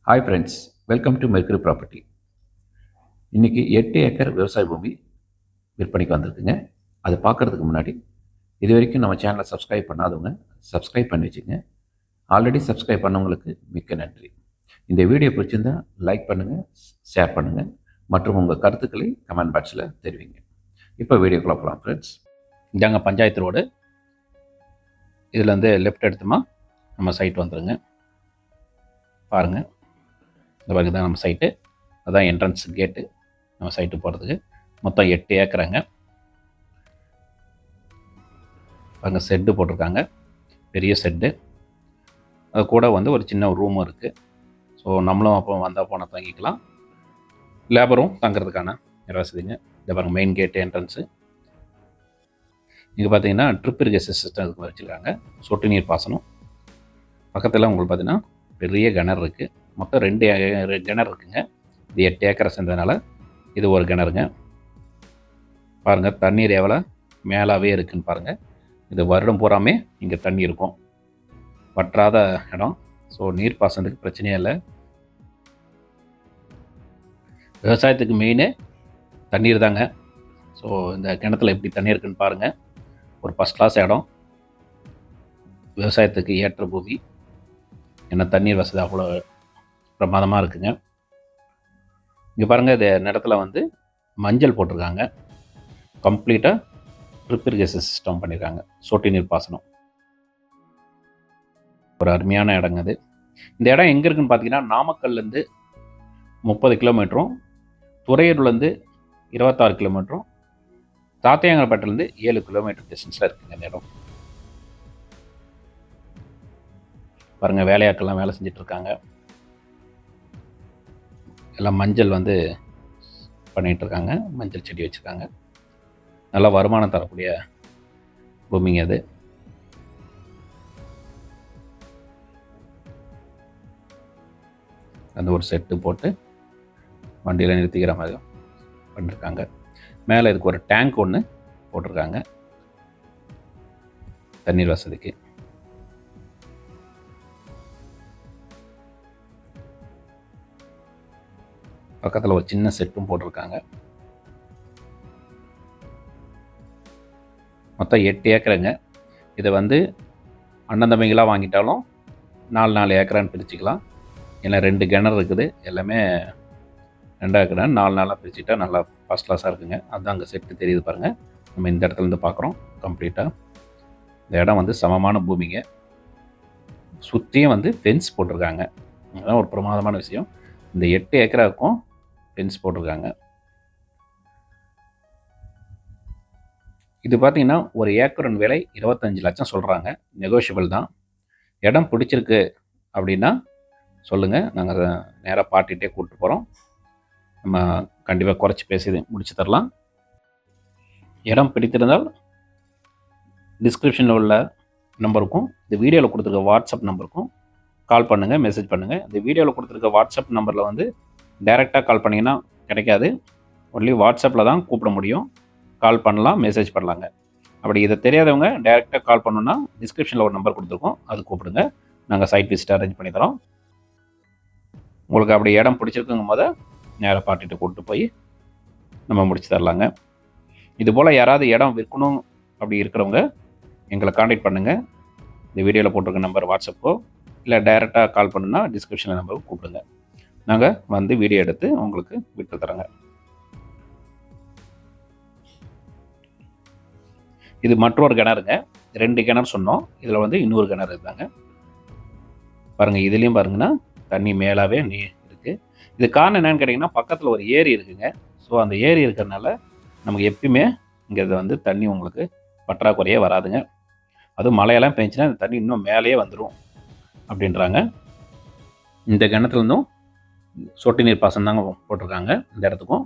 Hi friends, welcome to mercury property. இன்றைக்கி 8 acre விவசாய பூமி விற்பனைக்கு வந்திருக்குங்க. அது பார்க்குறதுக்கு முன்னாடி இது வரைக்கும் நம்ம சேனலை சப்ஸ்கிரைப் பண்ணாதவங்க சப்ஸ்கிரைப் பண்ணி வச்சுங்க. ஆல்ரெடி சப்ஸ்கிரைப் பண்ணவங்களுக்கு மிக்க நன்றி. இந்த வீடியோ பிடிச்சிருந்தா லைக் பண்ணுங்கள், ஷேர் பண்ணுங்கள் மற்றும் உங்கள் கருத்துக்களை கமெண்ட் பாக்ஸில் தெரிவிங்க. இப்போ வீடியோக்குள்ள போகலாம் ஃப்ரெண்ட்ஸ். இதாங்க பஞ்சாயத்து ரோடு. இதில் வந்து லெஃப்ட் எடுத்தோமா நம்ம சைட் வந்துடுங்க. பாருங்கள், இந்த பாருங்க தான் நம்ம சைட்டு. அதுதான் என்ட்ரன்ஸ் கேட்டு நம்ம சைட்டு போகிறதுக்கு. மொத்தம் 8 ஏக்கராங்க. அங்கே செட்டு போட்டிருக்காங்க, பெரிய செட்டு. அது கூட வந்து ஒரு சின்ன ரூமும் இருக்குது. ஸோ நம்மளும் அப்போ வந்தால் போனால் தங்கிக்கலாம், லேபரும் தங்குறதுக்கான வசதிங்க. இந்த பாருங்கள் மெயின் கேட்டு என்ட்ரன்ஸு. இங்கே பார்த்தீங்கன்னா ட்ரிப் இரிகேஷன் சிஸ்டம் இதுக்கு வச்சுருக்காங்க, சொட்டு நீர் பாசனம். பக்கத்தில் உங்களுக்கு பார்த்தீங்கன்னா பெரிய கிணறு இருக்குது. மொத்தம் 2 கிணறு இருக்குங்க. இது 8 ஏக்கரை சேர்ந்ததுனால இது ஒரு கிணறுங்க. பாருங்கள் தண்ணீர் எவ்வளோ மேலாகவே இருக்குதுன்னு பாருங்கள். இது வருடம் பூராமே இங்கே தண்ணி இருக்கும், வற்றாத இடம். ஸோ நீர் பாசனத்துக்கு பிரச்சனையே இல்லை. விவசாயத்துக்கு மெயினே தண்ணீர் தாங்க. ஸோ இந்த கிணத்துல எப்படி தண்ணி இருக்குன்னு பாருங்கள். ஒரு ஃபஸ்ட் கிளாஸ் இடம், விவசாயத்துக்கு ஏற்ற பூமி. ஏன்னா தண்ணீர் வசதி அவ்வளோ பிரமாதமாக இருக்குங்க. இங்கே பாருங்கள், இந்த இடத்துல வந்து மஞ்சள் போட்டிருக்காங்க. கம்ப்ளீட்டாக ட்ரிப் இரிகேஷன் சிஸ்டம் பண்ணியிருக்காங்க, சொட்டு நீர் பாசனம். ஒரு அருமையான இடங்க அது. இந்த இடம் எங்கே இருக்குதுன்னு பார்த்தீங்கன்னா, நாமக்கல்லேருந்து 30 கிலோமீட்டரும், துறையூர்லேருந்து 26 கிலோமீட்டரும், தாத்தையாங்கப்பட்டிலேருந்து 7 கிலோமீட்டர் டிஸ்டன்ஸில் இருக்குங்க இந்த இடம். பாருங்கள், வேலையாட்கள்லாம் வேலை செஞ்சிட்ருக்காங்க. எல்லாம் மஞ்சள் வந்து பண்ணிகிட்ருக்காங்க, மஞ்சள் செடி வச்சுருக்காங்க. நல்லா வருமானம் தரக்கூடிய பூமிங்க அது. அந்த ஒரு செட்டு போட்டு வண்டியில் நிறுத்திக்கிற மாதிரி பண்ணியிருக்காங்க. மேலே இதுக்கு ஒரு டேங்க் ஒன்று போட்டிருக்காங்க தண்ணீர் வசதிக்கு. பக்கத்தில் ஒரு சின்ன செட்டும் போட்டிருக்காங்க. மொத்தம் 8 ஏக்கருங்க. இதை வந்து அண்ணன் தம்பிங்களாக வாங்கிட்டாலும் 4 ஏக்கரான்னு பிரிச்சுக்கலாம். ஏன்னா 2 கிணறு இருக்குது, எல்லாமே 2 ஏக்கரான்னு 4 பிரிச்சுட்டா நல்லா ஃபஸ்ட் கிளாஸாக இருக்குங்க. அதுதான் அங்கே செட்டு தெரியுது பாருங்கள். நம்ம இந்த இடத்துலேருந்து பார்க்குறோம் கம்ப்ளீட்டாக. இந்த இடம் வந்து சமமான பூமிங்க. சுற்றியும் வந்து ஃபென்ஸ் போட்டிருக்காங்க. அதுதான் ஒரு பிரமாதமான விஷயம். இந்த 8 ஏக்கராவுக்கும் ஃபென்ஸ் போட்டிருக்காங்க. இது பார்த்தீங்கன்னா ஒரு ஏக்கரின் விலை 25 லட்சம் சொல்கிறாங்க. நெகோஷியபிள் தான். இடம் பிடிச்சிருக்கு அப்படின்னா சொல்லுங்கள், நாங்கள் நேராக பார்ட்டிகிட்டே கூப்பிட்டு போகிறோம். நம்ம கண்டிப்பாக குறைச்சி பேசி முடிச்சு தரலாம். இடம் பிடித்திருந்தால் டிஸ்கிரிப்ஷனில் உள்ள நம்பருக்கும் இந்த வீடியோவில் கொடுத்துருக்க வாட்ஸ்அப் நம்பருக்கும் கால் பண்ணுங்கள், மெசேஜ் பண்ணுங்கள். இந்த வீடியோவில் கொடுத்துருக்க வாட்ஸ்அப் நம்பரில் வந்து டைரெக்டாக கால் பண்ணிங்கன்னா கிடைக்காது. ஒன்லி வாட்ஸ்அப்பில் தான் கூப்பிட முடியும். கால் பண்ணலாம், மெசேஜ் பண்ணலாங்க. அப்படி இதை தெரியாதவங்க டைரெக்டாக கால் பண்ணணுன்னா டிஸ்கிரிப்ஷனில் ஒரு நம்பர் கொடுத்துருக்கோம், அது கூப்பிடுங்க. நாங்கள் சைட் விசிட் அரேஞ்ச் பண்ணி தரோம். உங்களுக்கு அப்படி இடம் பிடிச்சிருக்குங்கும் போது நேராக பார்ட்டிகிட்ட கூப்பிட்டு போய் நம்ம முடிச்சு தரலாங்க. இதுபோல் யாராவது இடம் விற்கணும் அப்படி இருக்கிறவங்க எங்களை காண்டாக்ட் பண்ணுங்கள். இந்த வீடியோவில் போட்டிருக்க நம்பர் வாட்ஸ்அப்போ இல்லை டைரெக்டாக கால் பண்ணுன்னா டிஸ்கிரிப்ஷனில் நம்பருக்கு கூப்பிடுங்க. நாங்கள் வந்து வீடியோ எடுத்து உங்களுக்கு விட்டு தரோங்க. இது மற்றொரு கிணறுங்க. 2 கிணறு சொன்னோம், இதில் வந்து இன்னொரு கிணறு இருந்தாங்க. பாருங்கள், இதுலேயும் பாருங்கன்னா தண்ணி மேலாகவே இருக்குது. இது காரணம் என்னென்னு கேட்டிங்கன்னா, பக்கத்தில் ஒரு ஏரி இருக்குதுங்க. ஸோ அந்த ஏரி இருக்கிறதுனால நமக்கு எப்பயுமே இங்கே இது வந்து தண்ணி உங்களுக்கு பற்றாக்குறையே வராதுங்க. அதுவும் மழையெல்லாம் பெஞ்சுன்னா இந்த தண்ணி இன்னும் மேலேயே வந்துடும் அப்படின்றாங்க. இந்த கிணத்துலேருந்தும் சொட்டு நீர் பாசனம் தாங்க போட்டிருக்காங்க இந்த இடத்துக்கும்.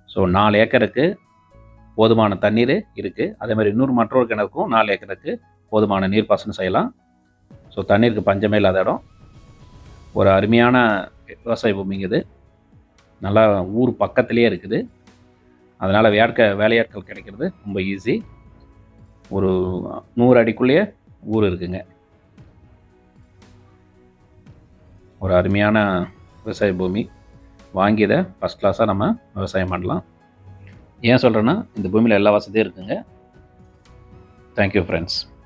ஸோ 4 ஏக்கருக்கு போதுமான தண்ணீர் இருக்குது. அதேமாதிரி மற்றொரு கிணறுக்கும் 4 ஏக்கருக்கு போதுமான நீர்ப்பாசனம் செய்யலாம். ஸோ தண்ணீருக்கு பஞ்சமே இல்லாத இடம். ஒரு அருமையான விவசாய பூமிங்குது. நல்லா ஊர் பக்கத்துலேயே இருக்குது. அதனால் வேலையாட்கள் கிடைக்கிறது ரொம்ப ஈஸி. ஒரு 100 அடிக்குள்ளேயே ஊர் இருக்குங்க. ஒரு அருமையான விவசாய பூமி. வாங்கி இதை ஃபஸ்ட் கிளாஸாக நம்ம விவசாயம் பண்ணலாம். ஏன் சொல்கிறேன்னா, இந்த பூமியில் எல்லா வசதியும் இருக்குங்க. Thank you friends.